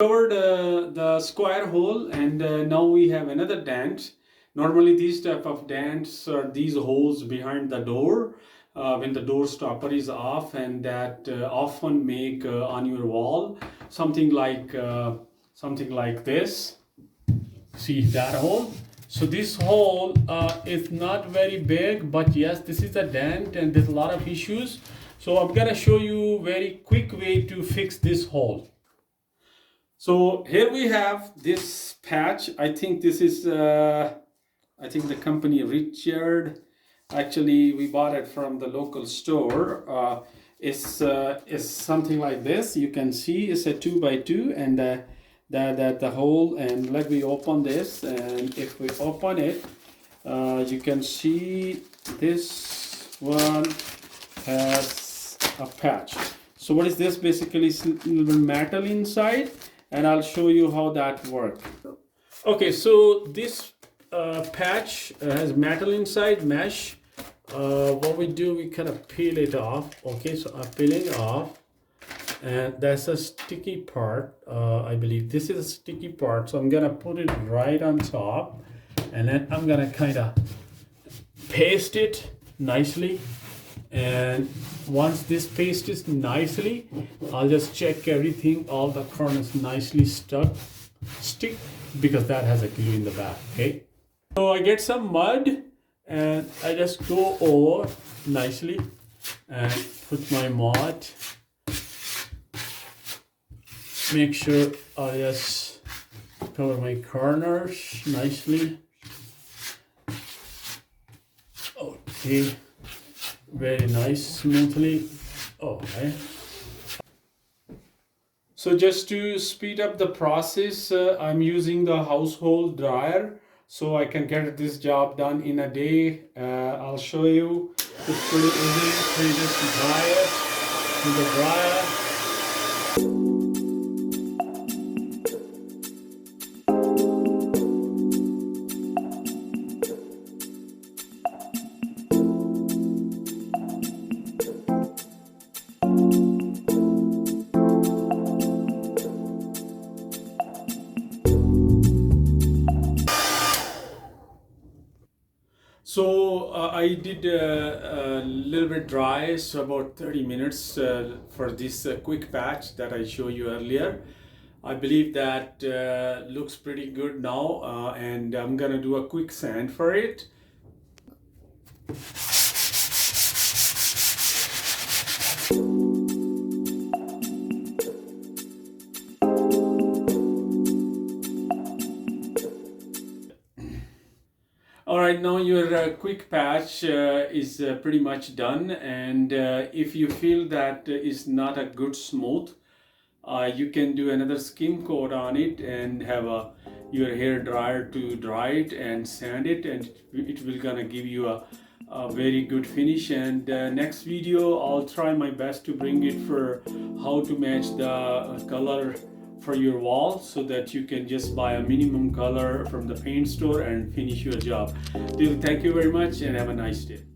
Covered the square hole, and now we have another dent. Normally these type of dents are these holes behind the door when the door stopper is off, and that often make on your wall something like this. See that hole? So this hole is not very big, but yes, this is a dent and there's a lot of issues. So I'm gonna show you very quick way to fix this hole. So here we have this patch. I think this is I think the company Richard. Actually, we bought it from the local store. It's something like this. You can see it's a 2x2, and the hole. And let me open this. And if we open it, you can see this one has a patch. So what is this? Basically, it's a little metal inside, and I'll show you how that works. Okay, so this patch has metal inside, mesh. What we do, we kind of peel it off. Okay, so I'm peeling it off, and that's a sticky part. I believe this is a sticky part, so I'm gonna put it right on top, and then I'm gonna kind of paste it nicely. And once this paste is nicely, I'll just check everything, all the corners nicely stick, because that has a glue in the back. Okay, so I get some mud and I just go over nicely and put my mud. Make sure I just cover my corners nicely. Okay, very nice, smoothly. Okay. So just to speed up the process, I'm using the household dryer, so I can get this job done in a day. I'll show you. It's pretty easy. So you just dry it in the dryer. So I did a little bit dry, so about 30 minutes for this quick patch that I showed you earlier. I believe that looks pretty good now, and I'm gonna do a quick sand for it. All right, now your quick patch is pretty much done, and if you feel that is not a good smooth, you can do another skim coat on it and have your hair dryer to dry it and sand it, and it will gonna give you a very good finish. And next video I'll try my best to bring it for how to match the color for your wall, so that you can just buy a minimum color from the paint store and finish your job. Thank you very much and have a nice day.